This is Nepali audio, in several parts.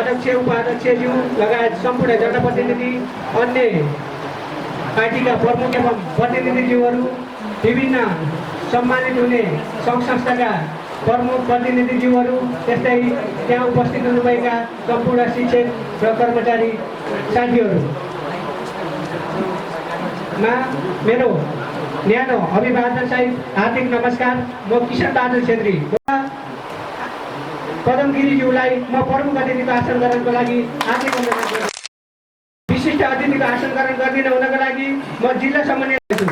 अध्यक्ष उपाध्यक्षज्यू लगायत सम्पूर्ण जनप्रतिनिधि, अन्य पार्टीका प्रमुख एवं प्रतिनिधिज्यूहरू, विभिन्न सम्मानित हुने सङ्घ संस्थाका प्रमुख प्रतिनिधिज्यूहरू, त्यस्तै त्यहाँ उपस्थित हुनुभएका सम्पूर्ण शिक्षक र कर्मचारी साथीहरूमा मेरो न्यानो अभिवादन सहित हार्दिक नमस्कार। म किशन बहादुर छेत्री पदमगिरीज्यूलाई म प्रमुख अतिथिको आसन ग्रहणको लागि हार्दिक अनुरोध गर्छु। विशिष्ट अतिथिको आसन ग्रहण गरिदिन हुनको लागि म जिल्ला समन्वय छु।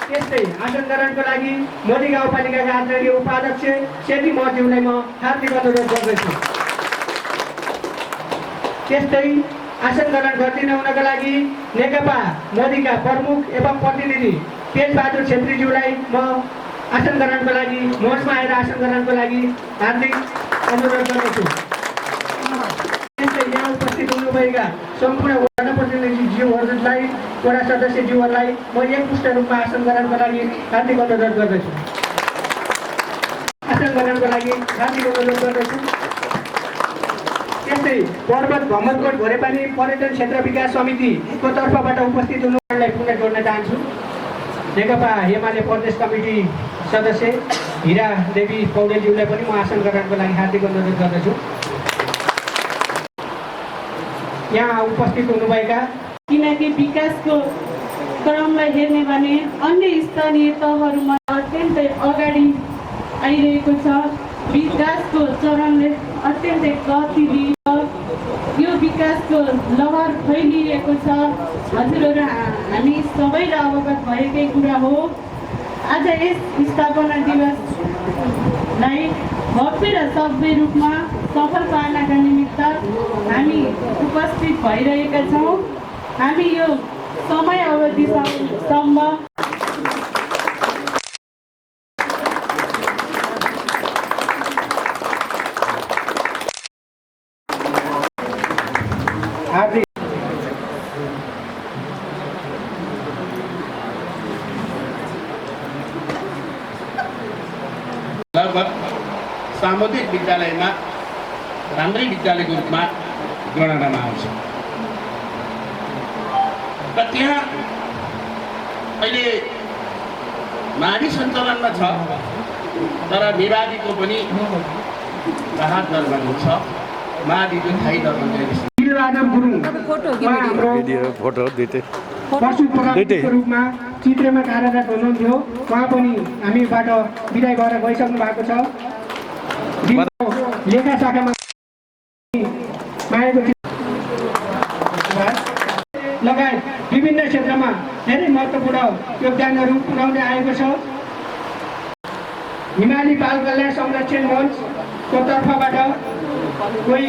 त्यस्तै आसन ग्रहणको लागि मोदी गाउँपालिकाका आदरणीय उपाध्यक्ष सेती महज्यूलाई म हार्दिक अनुरोध गर्दछु। त्यस्तै आसन ग्रहण गरिदिन हुनको लागि नेकपा मोदीका प्रमुख एवं प्रतिनिधि तेजबहादुर छेत्रीज्यूलाई म आसन ग्रहणको लागि मञ्चमा आएर आसन ग्रहणको लागि हार्दिक अनुरोध गर्दछु। त्यस्तै यहाँ उपस्थित हुनुभएका सम्पूर्ण जनप्रतिनिधिज्यूहरूलाई, वडा सदस्यज्यूहरूलाई म एकमुष्ट रूपमा आसन ग्रहणको लागि हार्दिक अनुरोध गर्दछु। आसन ग्रहणको लागि हार्दिक अनुरोध गर्दछु। त्यस्तै पर्वत भ्रमरकोट घोरेपानी पर्यटन क्षेत्र विकास समितिको तर्फबाट उपस्थित हुनुलाई पुनः जोड्न चाहन्छु। नेकपा एमाले प्रदेश कमिटी सदस्य हिरा देवी पौडेलज्यूलाई पनि म आसन ग्रहणको लागि हार्दिक अनुरोध गर्दछु। यहाँ उपस्थित हुनुभएका, किनकि विकासको क्रमलाई हेर्ने भने अन्य स्थानीय तहहरूमा अत्यन्तै अगाडि आइरहेको छ। विकासको चरणले अत्यन्तै गति लिन्छ। यो विकासको लहर फैलिएको छ। हजुरहरू हामी सबैलाई अवगत भएकै कुरा हो। आज यस स्थापना दिवसलाई भव्य र सभ्य रूपमा सफल पार्नका निमित्त हामी उपस्थित भइरहेका छौँ। हामी यो समय अवधिसम्म लगभग सामुदायिक विद्यालयमा राम्रै विद्यालयको रूपमा गणनामा आउँछ र त्यहाँ अहिले माडी सञ्चालनमा छ, तर मेवाडीको पनि राहत दरमा छ। माडीको थाई दरमा पशुपक्षीको रूपमा चित्रमा कार्यरत हुनुहुन्थ्यो। उहाँ पनि हामीबाट विदाय भएर गइसक्नु भएको छ। लेखा शाखामा लगायत विभिन्न क्षेत्रमा धेरै महत्त्वपूर्ण योगदानहरू पुर्याउँदै आएको छ। हिमाली बाल कल्याण संरक्षण मञ्चको तर्फबाट कोही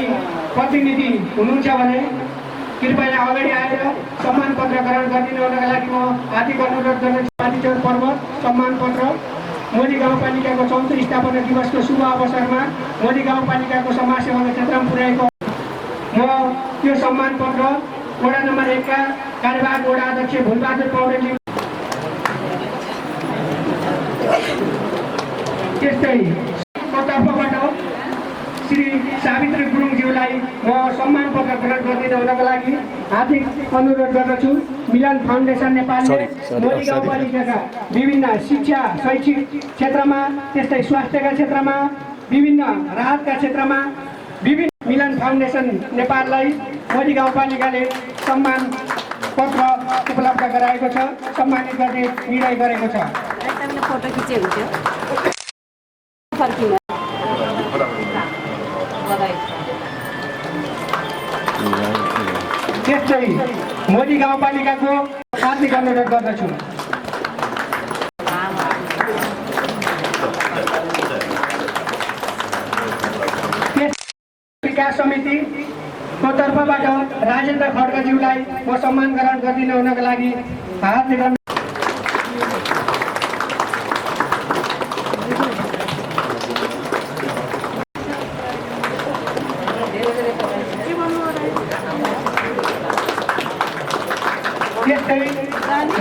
प्रतिनिधि हुनुहुन्छ भने कृपया अगाडि आएर सम्मान पत्र ग्रहण गरिदिनुको लागि म हार्दिक अनुरोध गर्दछु। माथिचौर पर्वत सम्मान पत्र मोदी गाउँपालिकाको ४औं स्थापना दिवसको शुभ अवसरमा मोदी गाउँपालिकाको समाजसेवाको क्षेत्रमा पुर्याएको म त्यो सम्मान पत्र वडा नम्बर 1 का कार्यवाहक वडा अध्यक्ष भुलबहादुर पौडेलज्यू, त्यस्तै तर्फबाट श्री सावित्री गुरुङज्यूलाई म सम्मान पत्र ग्रहण गरिदिन हुनको लागि हार्दिक अनुरोध गर्दछु। मिलन फाउन्डेसन नेपालले मोदी गाउँपालिकाका विभिन्न शिक्षा शैक्षिक क्षेत्रमा, त्यस्तै स्वास्थ्यका क्षेत्रमा, विभिन्न राहतका क्षेत्रमा विभिन्न मिलन फाउन्डेसन नेपाललाई मोदी गाउँपालिकाले सम्मान पत्र उपलब्ध गराएको छ, सम्मानित गर्ने निर्णय गरेको छ। त्यस्तै मोदी गाउँपालिकाको हार्दिक अनुरोध गर्दछु। विकास समितिको तर्फबाट राजेन्द्र खड्काज्यूलाई म सम्मान ग्रहण गरिदिन हुनको लागि हार्दिक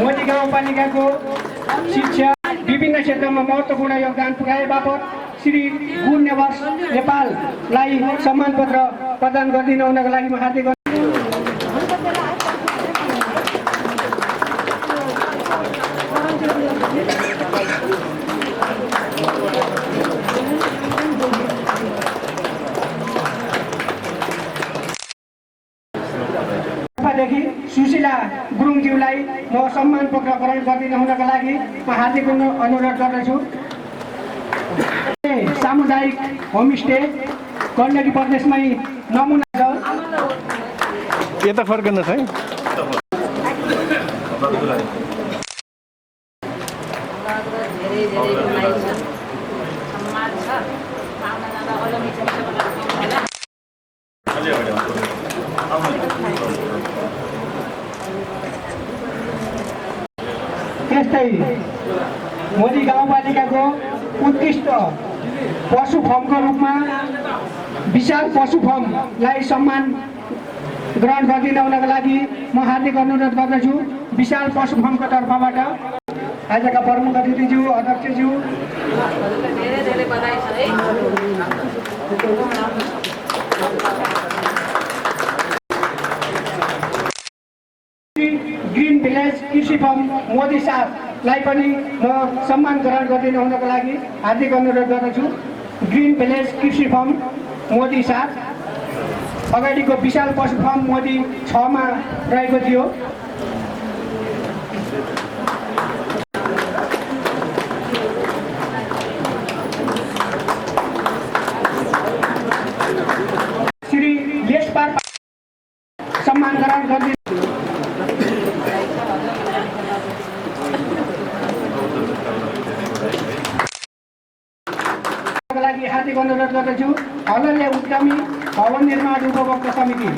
मोदी गाउँपालिकाको शिक्षा विभिन्न क्षेत्रमा महत्त्वपूर्ण योगदान पुर्याए बापत श्री गुणनेवास नेपाललाई सम्मान पत्र प्रदान गरिदिनु हुनको लागि म हार्दिक देखि सुशीला गुरुङज्यूलाई म सम्मान पत्र ग्रहण गरिदिनु हुनको लागि म हार्दिक अनुरोध गर्दछु। सामुदायिक होमस्टे गण्डकी प्रदेशमै नमुना छ। यता फर्कनुहोस् है। त्यस्तै मोदी गाउँपालिकाको उत्कृष्ट पशु फर्मको रूपमा विशाल पशु फर्मलाई सम्मान ग्रहण गरिदिनु हुनको लागि म हार्दिक अनुरोध गर्दछु। विशाल पशु फर्मको तर्फबाट आजका प्रमुख अतिथिज्यू, अध्यक्षज्यू, धेरै बधाई छ है। ग्रीन भिलेज कृषि फर्म मोदी साहबलाई पनि म सम्मान ग्रहण गरिदिनु हुनको लागि हार्दिक अनुरोध गर्दछु। ग्रीन भिलेज कृषि फर्म मोदी साहब अगाडिको विशाल पशु फर्म मोदी 6 मा रहेको थियो। श्री लेसपार सम्मान ग्रहण गरिदिनु लागि हार्दिक अनुरोध गर्दछु। हलले उद्यमी भवन निर्माण उपभोक्ता समिति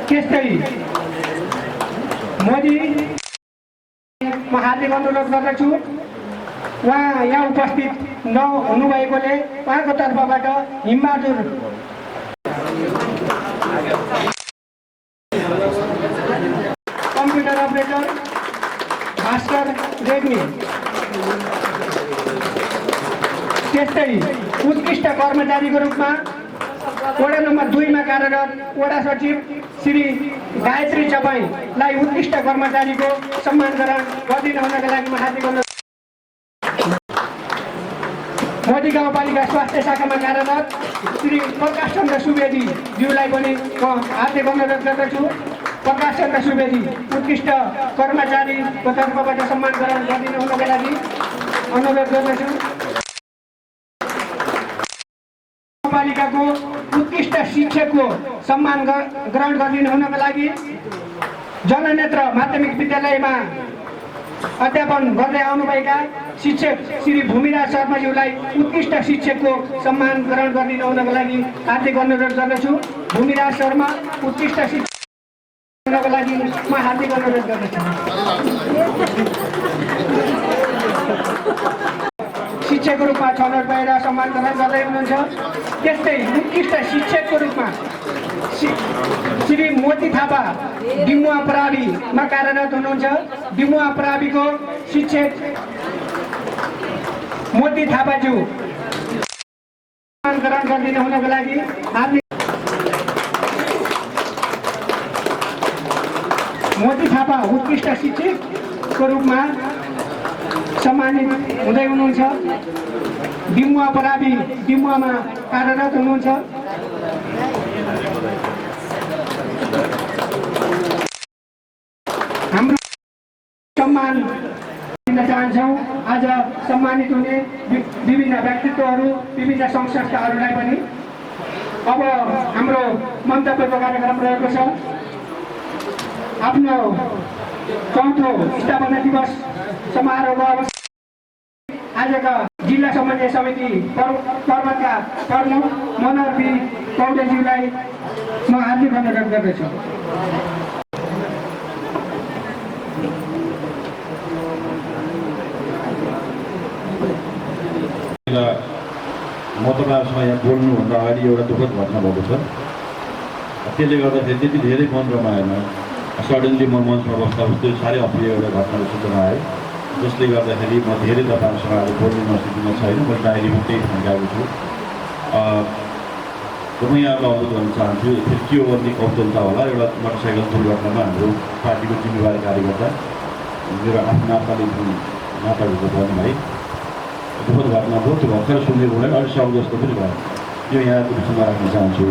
त्यस्तै मोदी म हार्दिक अनुरोध गर्दछु। उहाँ यहाँ उपस्थित नहुनु भएकोले उहाँको तर्फबाट हिमबहादुर कम्प्युटर अपरेटर भास्कर रेग्मी, त्यस्तै उत्कृष्ट कर्मचारीको रूपमा वडा नम्बर 2 मा कार्यरत वडा सचिव श्री गायत्री चपाईलाई उत्कृष्ट कर्मचारीको सम्मान ग्रहण गरिदिनु हुनको लागि म हार्दिक अनुरोध। मोदी गाउँपालिका स्वास्थ्य शाखामा कार्यरत श्री प्रकाश चन्द्र सुवेदी ज्यूलाई पनि म हार्दिक अनुरोध गर्दछु। प्रकाश चन्द्र सुवेदी उत्कृष्ट कर्मचारीको तर्फबाट सम्मान ग्रहण गरिदिनु हुनको लागि अनुरोध गर्दछु। गाउँपालिकाको उत्कृष्ट शिक्षकको सम्मान ग्रहण गरिदिनु हुनको लागि जननेत्र माध्यमिक विद्यालयमा अध्यापन गर्दै आउनुभएका शिक्षक श्री भूमिराज शर्माज्यूलाई उत्कृष्ट शिक्षकको सम्मान ग्रहण गरिदिनु हुनको लागि हार्दिक अनुरोध गर्दछु। भूमिराज शर्मा उत्कृष्ट शिक्षक हुनको लागि म हार्दिक अनुरोध गर्दछु। शिक्षकको रूपमा छनौट भएर सम्मान ग्रहण गर्दै हुनुहुन्छ। त्यस्तै उत्कृष्ट शिक्षकको रूपमा श्री मोती थापा डिमुवा प्राविमा कार्यरत हुनुहुन्छ। डिमुवा प्राविको शिक्षक मोती थापाज्यू सम्मान ग्रहण गरिदिनु हुनको लागि हार्दिक। मोती थापा उत्कृष्ट शिक्षकको रूपमा सम्मानित हुँदै हुनुहुन्छ। डिमुवा पराबी डिमुवामा कार्यरत हुनुहुन्छ। हाम्रो सम्मान दिन चाहन्छौँ। आज सम्मानित हुने विभिन्न व्यक्तित्वहरू, विभिन्न संस्थाहरूलाई पनि अब हाम्रो मन्तव्यको कार्यक्रम रहेको छ। आफ्नो 4औं स्थापना दिवस समारोहको अवसरमा आजका जिल्ला समन्वय समिति पर्वतका प्रमुख मनोहर बी पौडेलज्यूलाई म हार्दिक अनुरोध गर्दछु। म तपाईँहरूसँग यहाँ बोल्नुभन्दा अगाडि एउटा दुःखद घटना भएको छ। त्यसले गर्दाखेरि त्यति धेरै मन रमाएन। सडनली म मञ्चमा बस्दा बस्दै साह्रै अप्रिय एउटा घटनाको सूचना आयो, जसले गर्दाखेरि म धेरै तपाईँहरूसँग आज बोल्ने नसकिने छैन। म डायरी मात्रै थन्काएको छु। म यहाँलाई अवगत गर्न चाहन्छु, फेरि के हो भन्ने कौशलता होला। एउटा मोटरसाइकल दुर्घटनामा हाम्रो पार्टीको जिम्मेवार कार्यकर्ता मेरो आफ्नो नाताले नाताको भन्नुभयो, दुःखद घटना भयो। त्यो भर्खर सुनेको भए अलिक सब जस्तो पनि भयो। यो यहाँको विषयमा राख्न चाहन्छु।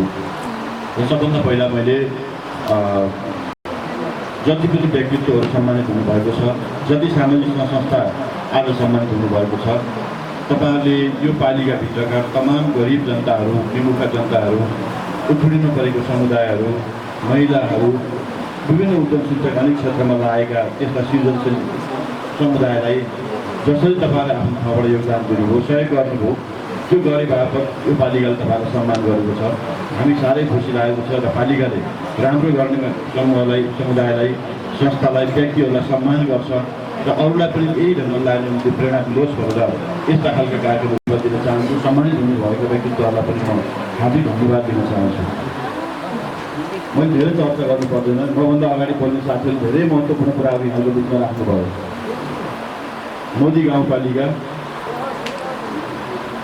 र सबभन्दा पहिला मैले जति पनि व्यक्तित्वहरू सम्मानित हुनुभएको छ, जति सामाजिक संस्था आज सम्मानित हुनुभएको छ, तपाईँहरूले यो पालिकाभित्रका तमाम गरिब जनताहरू, विमुखा जनताहरू, उठुरिनु परेको समुदायहरू, महिलाहरू, विभिन्न उद्यमशीलता अनेक क्षेत्रमा लागेका त्यस्ता सृजनशील समुदायलाई जसरी तपाईँहरूले आफ्नो ठाउँबाट योगदान दिनुभयो, सहयोग गर्नुभयो, त्यो गरे बापत यो पालिकाले तपाईँलाई सम्मान गरेको छ। हामी साह्रै खुसी लागेको छ र पालिकाले राम्रो गर्ने समूहलाई, समुदायलाई, संस्थालाई, व्यक्तिहरूलाई सम्मान गर्छ र अरूलाई पनि यही ढङ्गले लाग्ने निम्ति प्रेरणा दिनुहोस् भनेर यस्ता खालका कार्यक्रम दिन चाहन्छु। सम्मानित हुनुभएको व्यक्तित्वहरूलाई पनि म हार्दिक धन्यवाद दिन चाहन्छु। मैले धेरै चर्चा गर्नु पर्दैन, मभन्दा अगाडि बोल्ने साथीहरूले धेरै महत्त्वपूर्ण कुराहरू यहाँको बिचमा राख्नुभयो। मोदी गाउँपालिका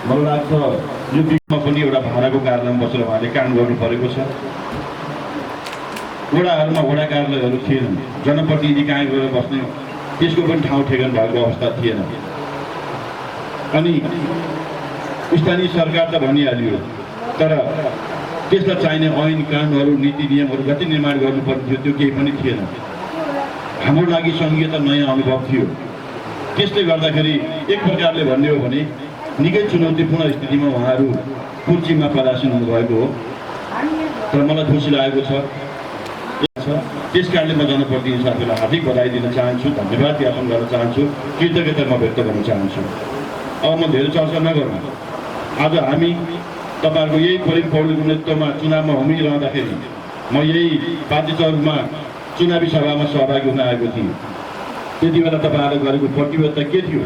मलाई लाग्छ यो बिचमा पनि एउटा भाडाको कार्यालयमा बसेर उहाँले काम गर्नु परेको छ। वडाहरूमा वडा कार्यालयहरू थिएनन्, जनप्रतिनिधि कहाँ गएर बस्ने त्यसको पनि ठाउँ ठेगान भएको अवस्था थिएन। अनि स्थानीय सरकार त भनिहालियो, तर त्यसलाई चाहिने ऐन कानुनहरू, नीति नियमहरू जति निर्माण गर्नुपर्ने थियो त्यो केही पनि थिएन। हाम्रो लागि सङ्घीयता नयाँ अनुभव थियो। त्यसले गर्दाखेरि एक प्रकारले भन्ने हो भने निकै चुनौतीपूर्ण स्थितिमा उहाँहरू कुर्सीमा पदासीन हुनुभएको हो। तर मलाई खुसी लागेको छ। त्यस कारणले म जनप्रतिनिधि साथीहरूलाई हार्दिक बधाई दिन चाहन्छु, धन्यवाद ज्ञापन गर्न चाहन्छु, कृतज्ञता म व्यक्त गर्न चाहन्छु। अब म धेरै चर्चा नगर्नु। आज हामी तपाईँहरूको यही प्रेम पौडेलको नेतृत्वमा चुनावमा उम्रिरहँदाखेरि म यही पार्टीचौरमा चुनावी सभामा सहभागी हुन आएको थिएँ। त्यति बेला तपाईँहरूले गरेको प्रतिबद्धता के थियो?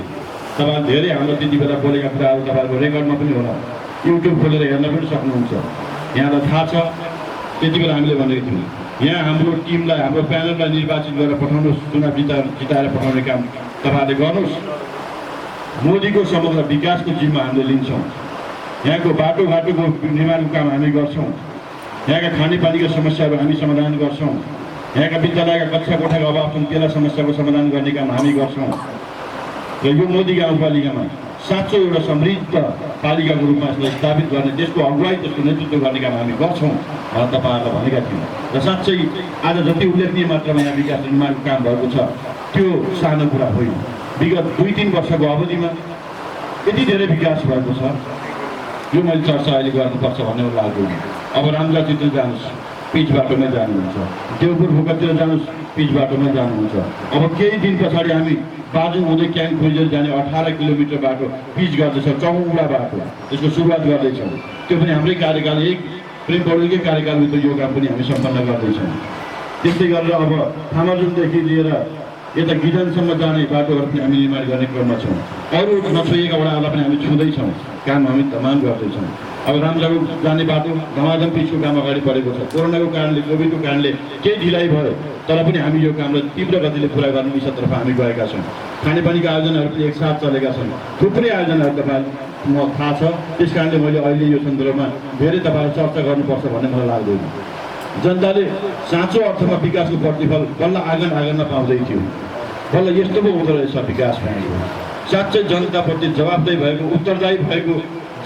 तपाईँहरू धेरै हाम्रो त्यति बेला बोलेका कुराहरू तपाईँहरूको रेकर्डमा पनि होला, युट्युब खोलेर हेर्न पनि सक्नुहुन्छ। यहाँलाई थाहा छ त्यति बेला हामीले भनेको थियौँ यहाँ हाम्रो टिमलाई, हाम्रो प्यानललाई निर्वाचित गरेर पठाउनुहोस्, चुनाव जिताएर पठाउने काम तपाईँहरूले गर्नुहोस्। मोदीको समग्र विकासको जिम्मा हामीले लिन्छौँ। यहाँको बाटोघाटोको निर्माणको काम हामी गर्छौँ। यहाँका खानेपानीका समस्याहरू हामी समाधान गर्छौँ। यहाँका विद्यालयका कक्षा कोठाको अभाव छन्, त्यसलाई समस्याको समाधान गर्ने काम हामी गर्छौँ। र यो मोदी गाउँपालिकामा साँचो एउटा समृद्ध पालिकाको रूपमा यसलाई स्थापित गर्ने, त्यसको अगुवाई, त्यसको नेतृत्व गर्ने काम हामी गर्छौँ तपाईँहरूलाई भनेका थियौँ। र साँच्चै आज जति उल्लेखनीय मात्रामा यहाँ विकास निर्माणको काम भएको छ त्यो सानो कुरा होइन। विगत 2-3 वर्षको अवधिमा यति धेरै विकास भएको छ, यो मैले चर्चा अहिले गर्नुपर्छ भन्ने लाग्यो। अब रामजातिर जानुहोस्, पिच बाटोमै जानुहुन्छ, देवपुर भूकतिर जानुहोस्, पिच बाटोमै जानुहुन्छ। अब केही दिन पछाडि हामी बाजुङ हुँदै क्याङ खोजेर जाने 18 किलोमिटर बाटो पिच गर्दैछ, चौडा बाटो, यसको सुरुवात गर्दैछौँ। त्यो पनि हाम्रै कार्यकाल, एक प्रेम पौडेलकै कार्यकालभित्र यो काम पनि हामी सम्पन्न गर्दैछौँ। त्यस्तै गरेर अब थामाजुङदेखि लिएर यता गिजानसम्म जाने बाटोहरू पनि हामी निर्माण गर्ने क्रममा छौँ। अरू नछोइएका वडाहरूलाई पनि हामी छुँदैछौँ, काम हामी तमाम गर्दैछौँ। अब रामजागु जाने बाटो धमाधम पिचको काम अगाडि बढेको छ। कोरोनाको कारणले, कोभिडको कारणले केही ढिलाइ भयो, तर पनि हामी यो कामलाई तीव्र गतिले पुरा गर्ने दिशातर्फ हामी गएका छौँ। खानेपानीका आयोजनाहरू पनि एकसाथ चलेका छन्, थुप्रै आयोजनाहरू तपाईँलाई थाहा छ। त्यस कारणले मैले अहिले यो सन्दर्भमा धेरै तपाईँहरू चर्चा गर्नुपर्छ भन्ने मलाई लाग्दैन। जनताले साँचो अर्थमा विकासको प्रतिफल बल्ल आँगनमा पाउँदै थियो। बल्ल यस्तो पो हुँदो रहेछ विकास भनेको। साँच्चै जनताप्रति जवाबदेही भएको, उत्तरदायी भएको,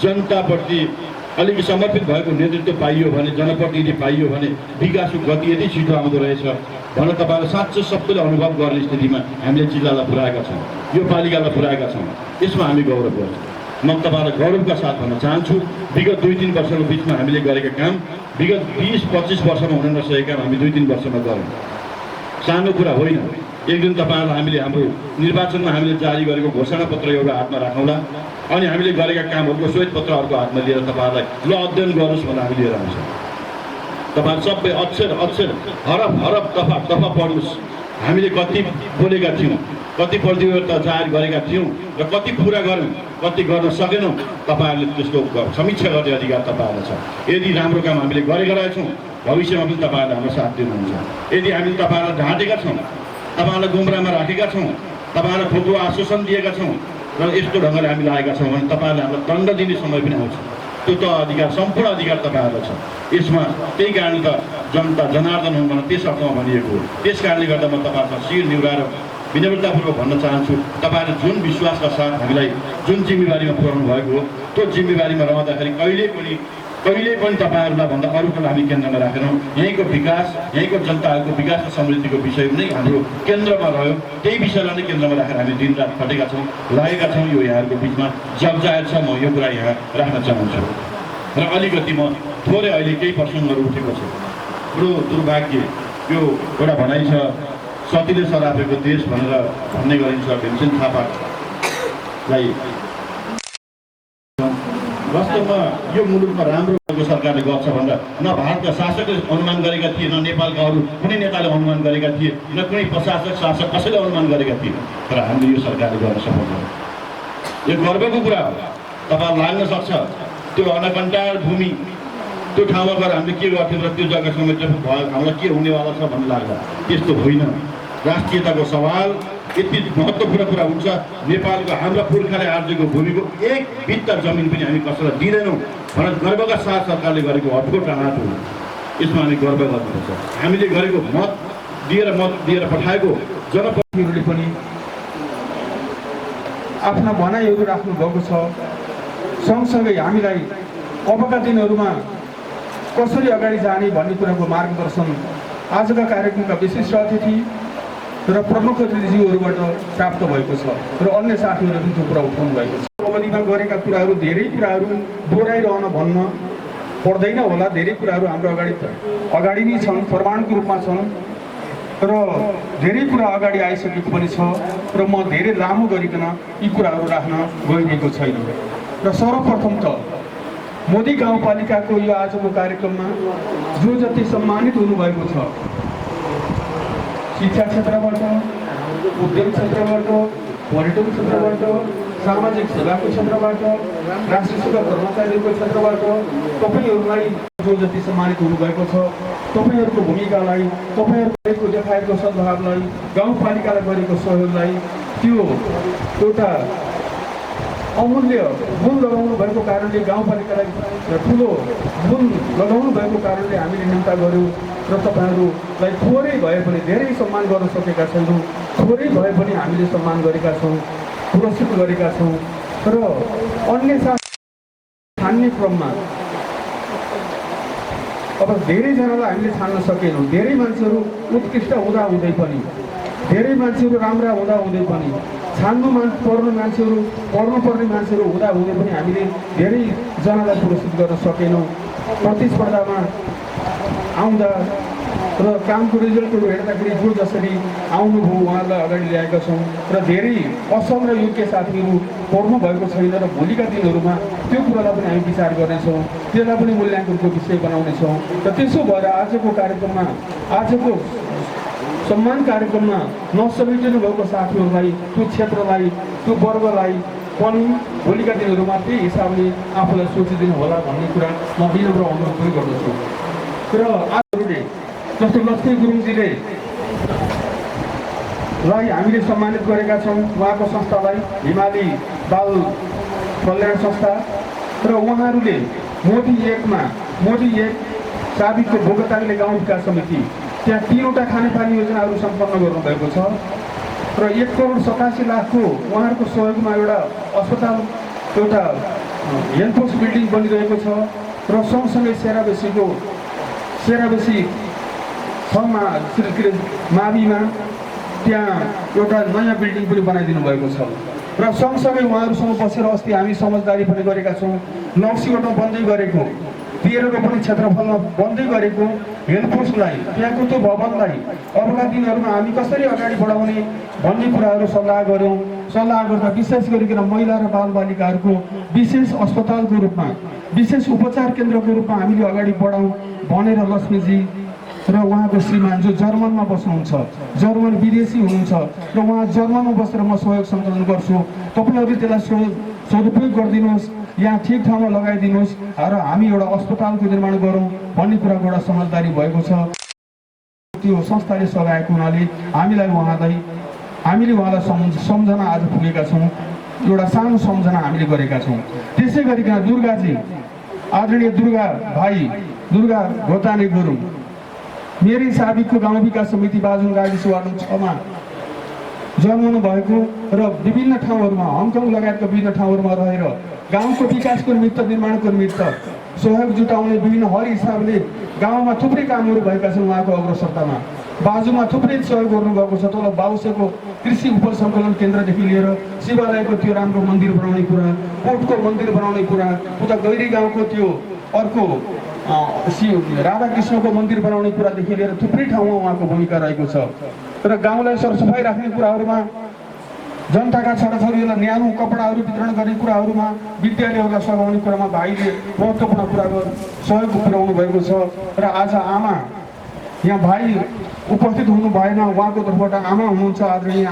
जनताप्रति अलिक समर्पित भएको नेतृत्व पाइयो भने, जनप्रतिनिधि पाइयो भने विकासको गति यति छिटो आउँदो रहेछ भनेर तपाईँहरूले साँच्चै सबैले अनुभव गर्ने स्थितिमा हामीले जिल्लालाई पुर्याएका छौँ, यो पालिकालाई पुर्याएका छौँ। यसमा हामी गौरव गर्छौँ। म तपाईँलाई गौरवका साथ भन्न चाहन्छु, विगत 2-3 वर्षको बिचमा हामीले गरेका काम, विगत 20-25 वर्षमा हुन नसकेका काम हामी 2-3 वर्षमा गऱ्यौँ। सानो कुरा होइन। एक दिन तपाईँहरूलाई हामीले हाम्रो निर्वाचनमा हामीले जारी गरेको घोषणापत्र एउटा हातमा राखौँला, अनि हामीले गरेका कामहरूको श्वेतपत्र अर्को हातमा लिएर तपाईँहरूलाई ल अध्ययन गर्नुहोस् भनेर हामी लिएर आउँछौँ। तपाईँहरू सबै अक्षर अक्षर, हरफ हरफ, दफा दफा पढ्नुहोस्। हामीले कति बोलेका थियौँ, कति प्रतिबद्धता जाहेर गरेका थियौँ र कति पुरा गऱ्यौँ, कति गर्न सकेनौँ, तपाईँहरूले त्यसको समीक्षा गर्ने अधिकार तपाईँहरूलाई छ। यदि राम्रो काम हामीले गरेका रहेछौँ, भविष्यमा पनि तपाईँहरूले हाम्रो साथ दिनुहुन्छ। यदि हामीले तपाईँहरूलाई ढाँटेका छौँ, तपाईँहरूलाई गुमराहमा राखेका छौँ, तपाईँहरूलाई ठोक्रो आश्वासन दिएका छौँ र यस्तो ढङ्गले हामी लागेका छौँ भने तपाईँहरूले हामीलाई दण्ड दिने समय पनि आउँछ। त्यो त अधिकार, सम्पूर्ण अधिकार तपाईँहरूलाई छ यसमा। त्यही कारणले त जनता जनार्दन हुन् भनेर त्यस अर्थमा भनिएको हो। त्यस कारणले गर्दा म तपाईँहरूसँग शिर निहुराएर विनम्रतापूर्वक भन्न चाहन्छु, तपाईँहरूले जुन विश्वासका साथ हामीलाई जुन जिम्मेवारीमा पुर्याउनु भएको हो, त्यो जिम्मेवारीमा रहँदाखेरि कहिले पनि तपाईँहरूलाई भन्दा अरूको हामी केन्द्रमा राखेनौँ। यहीँको विकास, यहीँको जनताहरूको विकास र समृद्धिको विषय नै हाम्रो केन्द्रमा रह्यो। त्यही विषयलाई नै केन्द्रमा राखेर हामी दिनरात खटेका छौँ, लागेका छौँ। यो यहाँहरूको बिचमा जब जाहेर छ, म यो कुरा यहाँ राख्न चाहन्छु। र अलिकति म थोरै अहिले केही प्रसङ्गहरू उठेको छ। ठुलो दुर्भाग्य, यो एउटा भनाइ छ, सतीले सरापेको देश भनेर भन्ने गरिन्छ। भीमसेन थापालाई वास्तवमा यो मुलुकमा राम्रो सरकारले गर्छ भनेर न भारतका शासकले अनुमान गरेका थिए, न नेपालका अरू कुनै नेताले अनुमान गरेका थिए, न कुनै प्रशासक शासक कसैले अनुमान गरेका थिए। तर हामीले यो सरकारले गर्न सफल गर्यो। यो गर्वको कुरा हो। तपाईँ लाग्न सक्छ त्यो अनकन्टार भूमि, त्यो ठाउँमा गएर हामीले के गर्थ्यौँ र त्यो जग्गा समेत हामीलाई के हुनेवाला छ भन्ने लाग्दा त्यस्तो होइन। राष्ट्रियताको सवाल यति महत्त्वपूर्ण कुरा हुन्छ। नेपालको हाम्रा पुर्खाले आर्जेको भूमिको एक बित्ता जमिन पनि हामी कसैलाई दिँदैनौँ भनेर गर्वका साथ सरकारले गरेको हटको टाँट हो। यसमा हामी गर्व गर्नुपर्छ। हामीले गरेको मत दिएर पठाएको जनप्रतिनिधिहरूले पनि आफ्ना भनाइहरू राख्नु भएको छ। सँगसँगै हामीलाई अबका दिनहरूमा कसरी अगाडि जाने भन्ने कुराको मार्गदर्शन आजका कार्यक्रमका विशिष्ट अतिथि र प्रमुख अतिथिज्यूहरूबाट प्राप्त भएको छ र अन्य साथीहरूले पनि त्यो कुरा उठाउनु भएको छ। अवधिमा गरेका कुराहरू, धेरै कुराहरू दोहोऱ्याइरहन भन्न पर्दैन होला। धेरै कुराहरू हाम्रो अगाडि नै छन्, प्रमाणको रूपमा छन् र धेरै कुरा अगाडि आइसकेको पनि छ र म धेरै लामो गरिकन यी कुराहरू राख्न गइरहेको छैन। र सर्वप्रथम त मोदी गाउँपालिकाको यो आजको कार्यक्रममा जो जति सम्मानित हुनुभएको छ, शिक्षा क्षेत्रबाट, उद्योग क्षेत्रबाट, पर्यटन क्षेत्रबाट, सामाजिक सेवाको क्षेत्रबाट, राष्ट्रिय सेवा कर्मचारीहरूको क्षेत्रबाट तपाईँहरूलाई जो जति सम्मानित हुनुभएको छ, तपाईँहरूको भूमिकालाई, तपाईँहरूको देखाएको सद्भावलाई, गाउँपालिकालाई गरेको सहयोगलाई त्यो एउटा अमूल्य गुण लगाउनु भएको कारणले, गाउँपालिकालाई ठुलो गुण लगाउनु भएको कारणले हामीले निम्ता गऱ्यौँ र तपाईँहरूलाई थोरै भए पनि धेरै सम्मान गर्न सकेका छैनौँ। थोरै भए पनि हामीले सम्मान गरेका छौँ, पुरस्कृत गरेका छौँ र अन्य साथ छान्ने क्रममा अब धेरैजनालाई हामीले छान्न सकेनौँ। धेरै मान्छेहरू उत्कृष्ट हुँदै पनि, धेरै मान्छेहरू राम्रा हुँदै पनि, पढ्नुपर्ने मान्छेहरू हुँदै पनि हामीले धेरैजनालाई पुरस्कृत गर्न सकेनौँ। प्रतिस्पर्धामा आउँदा र कामको रिजल्टहरू हेर्दाखेरि जो जसरी आउनुभयो उहाँहरूलाई अगाडि ल्याएका छौँ र धेरै असल र योग्य साथीहरू पढ्नु भएको छैन र भोलिका दिनहरूमा त्यो कुरालाई पनि हामी विचार गर्नेछौँ, त्यसलाई पनि मूल्याङ्कनको विषय बनाउनेछौँ। र त्यसो भएर आजको कार्यक्रममा, आजको सम्मान कार्यक्रममा नसमेटिनु भएको साथीहरूलाई, त्यो क्षेत्रलाई, त्यो वर्गलाई पनि भोलिका दिनहरूमा त्यही हिसाबले आफूलाई सोचिदिनु होला भन्ने कुरा म विनम्र अनुरोध पनि गर्दछु। र आजहरूले जस्तो लक्ष्मी गुरुङजीले हामीले सम्मानित गरेका छौँ, उहाँको संस्थालाई हिमाली बाल कल्याण संस्था र उहाँहरूले मोदी 1 साबिकको भोगताङले गाउँ विकास समिति त्यहाँ 3वटा खानेपानी योजनाहरू सम्पन्न गर्नुभएको छ र 1,87,00,000 उहाँहरूको सहयोगमा एउटा अस्पताल, एउटा हेल्थ बिल्डिङ बनिरहेको छ र सँगसँगै सेराबेसी ठाउँमा माविमा त्यहाँ एउटा नयाँ बिल्डिङ पनि बनाइदिनु भएको छ र सँगसँगै उहाँहरूसँग बसेर अस्ति हामी समझदारी पनि गरेका छौँ। 90वटा बन्दै गरेको, 13 पनि क्षेत्रफलमा बन्दै गरेको हेल्थ पोस्टलाई, त्यहाँको त्यो भवनलाई अबका दिनहरूमा हामी कसरी अगाडि बढाउने भन्ने कुराहरू सल्लाह गऱ्यौँ। सल्लाह गर्दा विशेष गरिकन महिला र बालबालिकाहरूको विशेष अस्पतालको रूपमा, विशेष उपचार केन्द्रको रूपमा हामीले अगाडि बढाउँ भनेर लक्ष्मीजी र उहाँको श्रीमान जो जर्मनमा बस्नुहुन्छ, जर्मन विदेशी हुनुहुन्छ र उहाँ जर्मनमा बसेर म सहयोग सङ्कलन गर्छु, तपाईँहरूले त्यसलाई सदुपयोग गरिदिनुहोस्, यहाँ ठिक ठाउँमा लगाइदिनुहोस् र हामी एउटा अस्पतालको निर्माण गरौँ भन्ने कुराको एउटा समझदारी भएको छ। त्यो संस्थाले सघाएको हुनाले हामीले उहाँलाई सम्झना आज पुगेका छौँ, एउटा सानो सम्झना हामीले गरेका छौँ। त्यसै गरिकन दुर्गाजी, आदरणीय दुर्गा भाइ दुर्गा घोताने गुरुङ मेरै साबिकको गाउँ विकास समिति बाजुङ गाविस वार्ड 6 मा जन्मनु भएको र विभिन्न ठाउँहरूमा हङकङ लगायतका विभिन्न ठाउँहरूमा रहेर गाउँको विकासको निमित्त, निर्माणको निमित्त सहयोग जुटाउने विभिन्न हर हिसाबले गाउँमा थुप्रै कामहरू भएका छन्। उहाँको अग्रसरतामा बाजुमा थुप्रै सहयोग गर्नुभएको छ। तल बाउसेको कृषि उपसङ्कलन केन्द्रदेखि लिएर शिवालयको त्यो राम्रो मन्दिर बनाउने कुरा, कोटको मन्दिर बनाउने कुरा, उता गैरी गाउँको त्यो अर्को राधाकृष्णको मन्दिर बनाउने कुरादेखि लिएर थुप्रै ठाउँमा उहाँको भूमिका रहेको छ। र गाउँलाई सरसफाइ राख्ने कुराहरूमा, जनताका छोराछोरीहरूलाई न्यानो कपडाहरू वितरण गर्ने कुराहरूमा, विद्यालयहरूलाई सघाउने कुरामा भाइले महत्त्वपूर्ण कुराको सहयोग पुर्याउनु भएको छ। र आज आमा यहाँ भाइ उपस्थित हुनु भएन, उहाँको तर्फबाट आमा हुनुहुन्छ, आदरणीय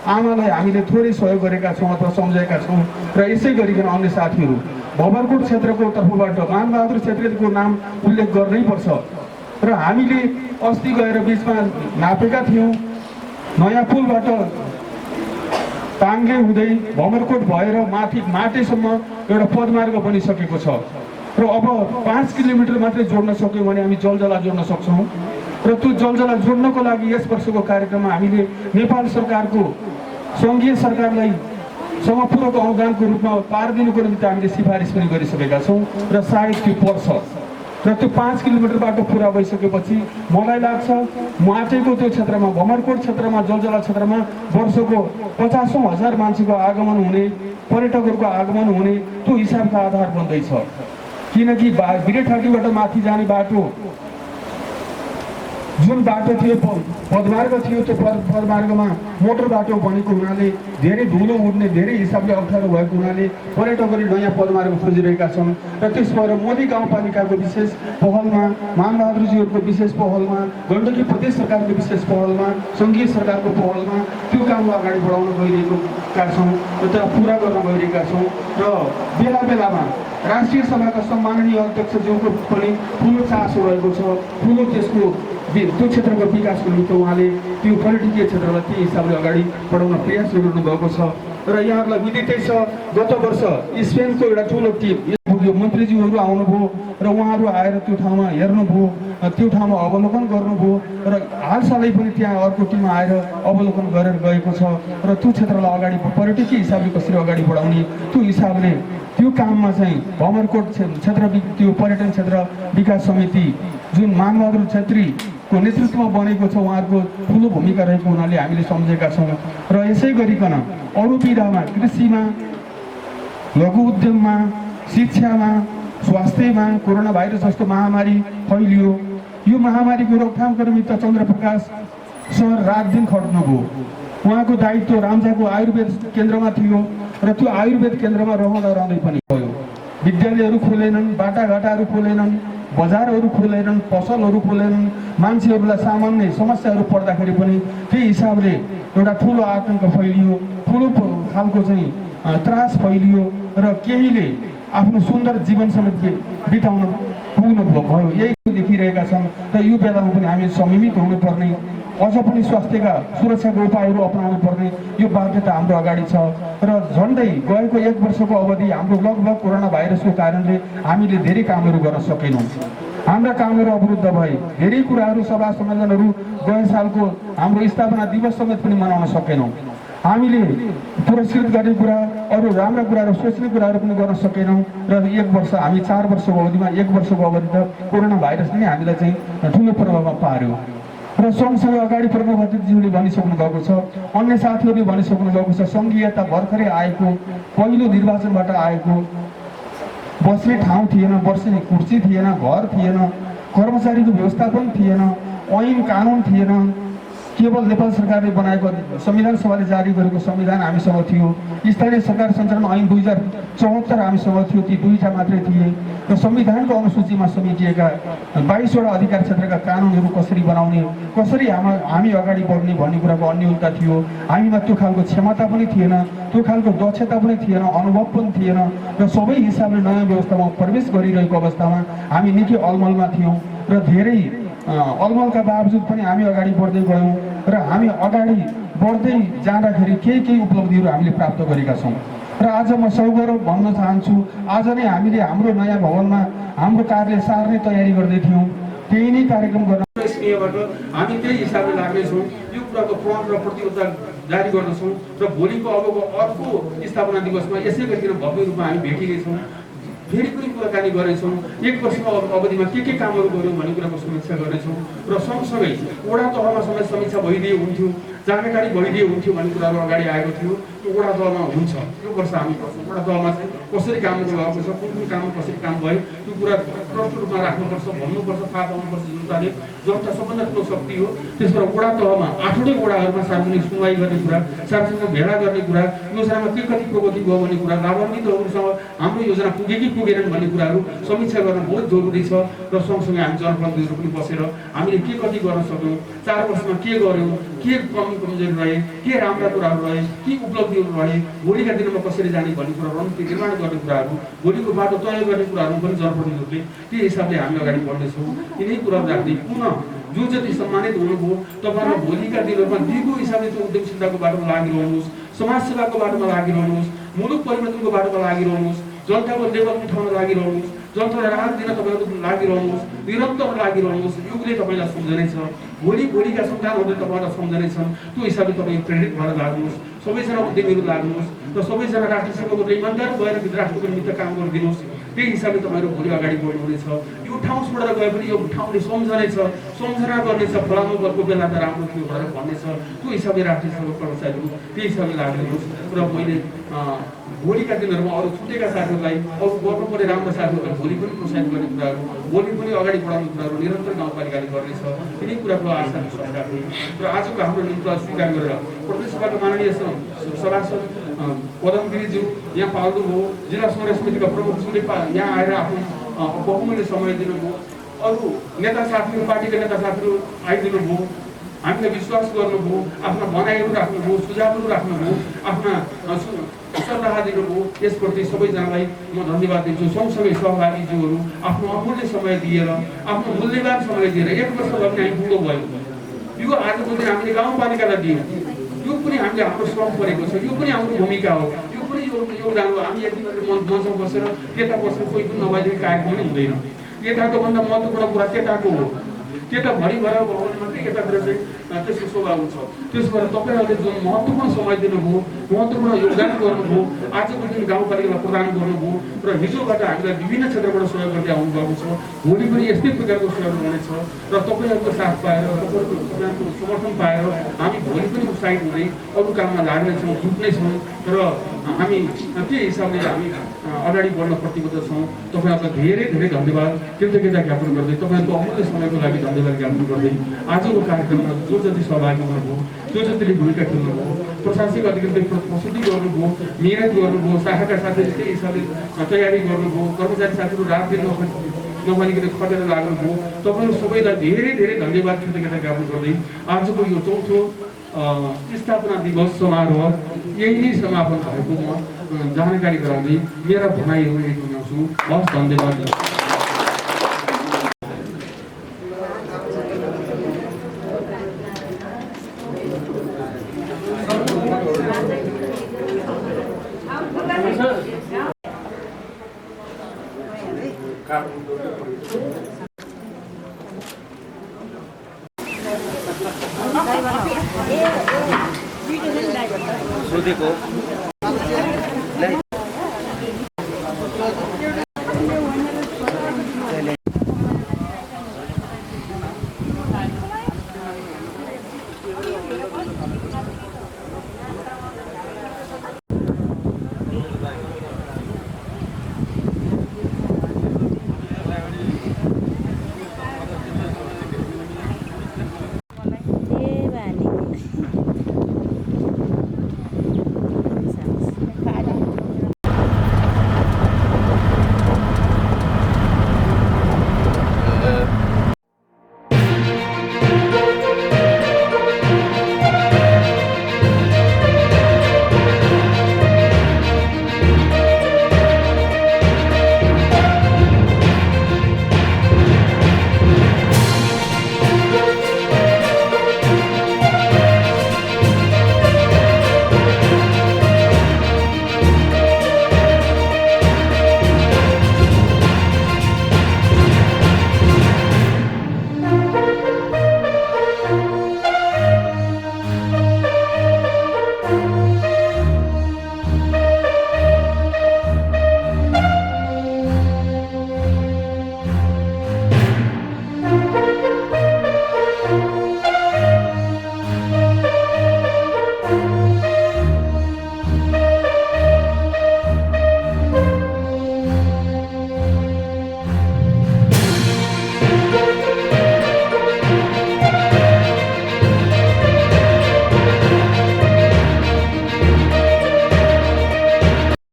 आमालाई हामीले थोरै सहयोग गरेका छौँ अथवा सम्झेका छौँ। र यसै गरिकन अन्य साथीहरू भवरकोट क्षेत्रको तर्फबाट मानबहादुर छेत्रीको नाम उल्लेख गर्नै पर्छ। र हामीले अस्ति गएर बिचमा नापेका थियौँ, नयाँ पुलबाट ताङ्गे हुँदै भमरकोट भएर माथि माटेसम्म एउटा पदमार्ग बनिसकेको छ। र अब 5 किलोमिटर मात्रै जोड्न सक्यौँ भने हामी जलजला जोड्न सक्छौँ। र त्यो जलजला जोड्नको लागि यस वर्षको कार्यक्रममा हामीले नेपाल सरकारको सङ्घीय सरकारलाई समपूरक अनुदानको रूपमा पारिदिनुको निम्ति हामीले सिफारिस पनि गरिसकेका छौँ र सायद त्यो पर्छ। र त्यो 5 किलोमिटर बाटो पुरा भइसकेपछि मलाई लाग्छ माटेको त्यो क्षेत्रमा, भमरकोट क्षेत्रमा, जलजला क्षेत्रमा वर्षको 50,000 मान्छेको आगमन हुने, पर्यटकहरूको आगमन हुने त्यो हिसाबका आधार बन्दैछ। किनकि बिरेठाटीबाट माथि जाने बाटो जुन बाटो थियो, पदमार्ग थियो, त्यो पदमार्गमा मोटर बाटो बनेको हुनाले धेरै धुलो उड्ने, धेरै हिसाबले अप्ठ्यारो भएको हुनाले पर्यटकहरूले नयाँ पदमार्ग खोजिरहेका छन्। र त्यस भएर मोदी गाउँपालिकाको विशेष पहलमा, मानबहादुरजीहरूको विशेष पहलमा, गण्डकी प्रदेश सरकारको विशेष पहलमा, सङ्घीय सरकारको पहलमा त्यो कामलाई अगाडि बढाउन गइरहेका छौँ र त्यसलाई पुरा गर्न गइरहेका छौँ। र बेला बेलामा राष्ट्रिय सभाका सम्माननीय अध्यक्षज्यूको पनि ठुलो चासो रहेको छ, ठुलो त्यसको त्यो क्षेत्रको विकासको निमित्त उहाँले त्यो पर्यटकीय क्षेत्रलाई त्यही हिसाबले अगाडि बढाउन प्रयास गरिरहनु भएको छ। र यहाँहरूलाई विदितै छ, गत वर्ष स्पेनको एउटा ठुलो टिम मन्त्रीज्यूहरू आउनुभयो र उहाँहरू आएर त्यो ठाउँमा हेर्नुभयो, त्यो ठाउँमा अवलोकन गर्नुभयो र हालसालै पनि त्यहाँ अर्को टिम आएर अवलोकन गरेर गएको छ। र त्यो क्षेत्रलाई अगाडि पर्यटकीय हिसाबले कसरी अगाडि बढाउने त्यो हिसाबले त्यो काममा चाहिँ भमरकोट क्षेत्र त्यो पर्यटन क्षेत्र विकास समिति जुन मानबहादुर छेत्रीको नेतृत्वमा बनेको छ, उहाँहरूको ठुलो भूमिका रहेको हुनाले हामीले सम्झेका छौँ। र यसै गरिकन अरू विधामा, कृषिमा, लघु उद्यममा, शिक्षामा, स्वास्थ्यमा कोरोना भाइरस जस्तो महामारी फैलियो। यो महामारीको रोकथामको निमित्त चन्द्रप्रकाश सर रात दिन खट्नुभयो। उहाँको दायित्व राम्जाको आयुर्वेद केन्द्रमा थियो र त्यो आयुर्वेद केन्द्रमा रहँदै पनि भयो। विद्यालयहरू खोलेनन्, बाटाघाटाहरू खोलेनन्, बजारहरू खोलेनन्, पसलहरू खोलेनन्। मान्छेहरूलाई सामान्य समस्याहरू पर्दाखेरि पनि त्यही हिसाबले एउटा ठुलो आतङ्क फैलियो, ठुलो खालको चाहिँ त्रास फैलियो र केहीले आफ्नो सुन्दर जीवन समेत बिताउन पुग्नु भयो। यही देखिरहेका छन्। र यो बेलामा पनि हामी संयमित हुनुपर्ने, अझ पनि स्वास्थ्यका सुरक्षाको उपायहरू अपनाउनु पर्ने यो बाध्यता हाम्रो अगाडि छ। र झन्डै गएको 1 वर्षको अवधि हाम्रो लगभग कोरोना भाइरसको कारणले हामीले धेरै कामहरू गर्न सकेनौँ। हाम्रा कामहरू अवरुद्ध भए, धेरै कुराहरू, सभा सम्मेलनहरू गए सालको हाम्रो स्थापना दिवस समेत पनि मनाउन सकेनौँ। हामीले पुरस्कृत गर्ने कुरा, अरू राम्रा कुराहरू, सोच्ने कुराहरू पनि गर्न सकेनौँ। र 1 वर्ष, हामी 4 वर्षको अवधिमा 1 वर्षको अवधि त कोरोना भाइरसले नै हामीलाई चाहिँ ठुलो प्रभावमा पार्यो। र सँगसँगै अगाडि प्रमुखज्यूले भनिसक्नु भएको छ, अन्य साथीहरूले भनिसक्नु भएको छ, सङ्घीयता भर्खरै आएको, पहिलो निर्वाचनबाट आएको, बस्ने ठाउँ थिएन, बस्ने कुर्सी थिएन, घर थिएन, कर्मचारीको व्यवस्थापन थिएन, ऐन कानुन थिएन, केवल नेपाल सरकारले बनाएको संविधान सभाले जारी गरेको संविधान हामीसँग थियो, स्थानीय सरकार सञ्चालन ऐन 2074 हामीसँग थियो, ती दुईटा मात्रै थिए र संविधानको अनुसूचीमा समेटिएका 22वटा अधिकार क्षेत्रका कानुनहरू कसरी बनाउने, कसरी हामी अगाडि बढ्ने भन्ने कुराको अन्योन्यता थियो। हामीमा त्यो खालको क्षमता पनि थिएन, त्यो खालको दक्षता पनि थिएन, अनुभव पनि थिएन र सबै हिसाबले नयाँ व्यवस्थामा प्रवेश गरिरहेको अवस्थामा हामी निकै अलमलमा थियौँ र धेरै अलमलका बावजुद पनि हामी अगाडि बढ्दै गयौँ र हामी अगाडि बढ्दै जाँदाखेरि केही उपलब्धिहरू हामीले प्राप्त गरेका छौँ। र आज म सौगौरव भन्न चाहन्छु, आज नै हामीले हाम्रो नयाँ भवनमा हाम्रो कार्य सार्ने तयारी गर्दै थियौँ, त्यही नै कार्यक्रम गर्न स्नेहबाट हामी त्यही हिसाबले लाग्नेछौँ। यो कुराको प्रण र प्रतिबद्धता जारी गर्दछौँ र भोलिको अबको अर्को स्थापना दिवसमा यसै गरिकन भव्य रूपमा हामी भेटिनेछौँ, फेरि पनि कुराकानी गर्नेछौँ, 1 वर्षको अवधिमा के कामहरू गऱ्यौँ भन्ने कुराको समीक्षा गर्नेछौँ र सँगसँगै वडा तहमा समेत समीक्षा भइदिए हुन्थ्यो, जानकारी भइदिए हुन्थ्यो भन्ने कुराहरू अगाडि आएको थियो। त्यो वडा तहमा हुन्छ, यो वर्ष हामी गर्छौँ। वडा तहमा चाहिँ कसरी काम भएको छ, कुन काम कसरी काम भयो, त्यो कुरा प्रष्ट रूपमा राख्नुपर्छ, भन्नुपर्छ, थाहा पाउनुपर्छ। जनता सबभन्दा ठुलो शक्ति हो। त्यसबाट वडा तहमा 8वटै वडाहरूमा सार्वजनिक सुनवाई गर्ने कुरा, सार्वजनिक भेला गर्ने कुरा, योजनामा के कति प्रगति भयो भन्ने कुरा, लाभान्वितहरूसँग हाम्रो योजना पुगे कि पुगेनन् भन्ने कुराहरू समीक्षा गर्न बहुत जरुरी छ। र सँगसँगै हामी जनप्रतिनिधिहरू पनि बसेर हामीले के कति गर्न सक्यौँ, 4 वर्षमा के गर्यौँ, के कमी कमजोरी रहे, के राम्रा कुराहरू रहे, के उपलब्धिहरू रहे, भोलिका दिनमा कसरी जाने भन्ने कुरा रणनीति निर्माण गर्ने कुराहरू, भोलिको बाटो तय गर्ने कुराहरू पनि जनप्रतिनिधिहरूले त्यही हिसाबले हामी अगाडि बढ्नेछौँ। यिनै कुराहरू राख्दै पुनः जो जति सम्मानित हुनुभयो तपाईँहरू भोलिका दिनहरूमा दिगो हिसाबले त्यो उद्यमशीलताको बाटोमा लागिरहनुहोस्, समाजसेवाको बाटोमा लागिरहनुहोस्, मुलुक परिवर्तनको बाटोमा लागिरहनुहोस्, जनताको लेभल उठाउन लागिरहनुहोस्, जनतालाई राहत दिन तपाईँहरू लागिरहनुहोस्, निरन्तर लागिरहनुहोस्। युगले तपाईँलाई सम्झनेछ, भोलिका सन्तानहरूले तपाईँलाई सम्झनेछन्। त्यो हिसाबले तपाईँ प्रेरित भएर लाग्नुहोस्, सबैजना उद्यमीहरू लाग्नुहोस् र सबैजना राष्ट्र सेवाको इमान्दार भएर राष्ट्रको निमित्त काम गरिदिनुहोस्। त्यही हिसाबले तपाईँहरू भोलि अगाडि बढ्नुहुनेछ। यो ठाउँ छोडेर गए पनि यो ठाउँले सम्झनेछ, सम्झना गर्नेछ, फलानु वर्गको बेला त राम्रो थियो भनेर भन्नेछ। त्यो हिसाबले राष्ट्रिय सेवा कर्मचारीहरू त्यही हिसाबले लाग्नुहोस्। र मैले भोलिका दिनहरूमा अरू छुटेका साथीहरूलाई, अरू गर्नुपर्ने राम्रो साथीहरूलाई भोलि पनि प्रोत्साहित गर्ने कुराहरू, भोलि पनि अगाडि बढाउने कुराहरू निरन्तर गाउँपालिकाले गर्नेछ। यिनै कुराको आशा सरकार र आजको हाम्रो निम्ति स्वीकार गरेर प्रदेशसभाका माननीय सभासद पदम गिरिज्यू यहाँ पाल्नुभयो, जिल्ला समन्वय समितिका प्रमुखज्यूले यहाँ आएर आफ्नो बहुमूल्य समय दिनुभयो, अरू नेता साथीहरू, पार्टीका नेता साथीहरू आइदिनु भयो, हामीलाई विश्वास गर्नुभयो, आफ्ना भनाइहरू राख्नुभयो, सुझावहरू राख्नुभयो, आफ्ना सल्लाह दिनुभयो। यसप्रति सबैजनालाई म धन्यवाद दिन्छु। सँगसँगै सहभागीज्यूहरू आफ्नो अमूल्य समय दिएर, आफ्नो मूल्यवान समय दिएर 1 वर्ष भए पनि हामी बुढो भयो। यो आजको दिन हामीले गाउँपालिकालाई दियौँ, यो पनि हामीले हाम्रो श्रम परेको छ, यो पनि हाम्रो भूमिका हो, यो पनि योगदान हो। हामी यति मञ्चमा बसेर केटा बसेर कोही पनि नभइदिने कार्यक्रम पनि हुँदैन। केटाको भन्दा महत्त्वपूर्ण कुरा केटाको हो। केटा भरि भएर भवन मात्रै केटातिर चाहिँ त्यसको स्वभाव हुन्छ। त्यसबाट तपाईँहरूले जुन महत्त्वपूर्ण समय दिनुभयो, महत्त्वपूर्ण योगदान गर्नुभयो, आजको दिन गाउँपालिकालाई प्रदान गर्नुभयो र हिजोबाट हामीलाई विभिन्न क्षेत्रबाट सहयोग गर्दै आउनुभएको छ। भोलि पनि यस्तै प्रकारको सहयोग हुनेछ र तपाईँहरूको साथ पाएर, तपाईँहरूको समर्थन पाएर हामी भोलि पनि उत्साहित हुँदै अरू काममा लाग्नेछौँ, जुट्नेछौँ र हामी के हिसाबले हामी अगाडि बढ्न प्रतिबद्ध छौँ। तपाईँहरूलाई धेरै धेरै धन्यवाद, कृतज्ञता ज्ञापन गर्दै, तपाईँहरूको अमूल्य समयको लागि धन्यवाद ज्ञापन गर्दै आजको कार्यक्रममा जो जति सहभागी हुनुभयो, जो जतिले भूमिका खेल्नुभयो, प्रशासनिक अधिकारीले प्रस्तुति गर्नुभयो, मिहिनेत गर्नुभयो, शाखाका साथीहरूले त्यही हिसाबले तयारी गर्नुभयो, कर्मचारी साथीहरू रात दिन नभनिकन खटेर लाग्नुभयो, तपाईँहरू सबैलाई धेरै धेरै धन्यवाद कृतज्ञता ज्ञापन गर्दै आजको यो 4थो स्थापना दिवस समारोह यही नै समापन भएको म जानकारी गराउँदै मेरा भनाइहरू यही गुनाउँछु। हस्, धन्यवाद। सोधेको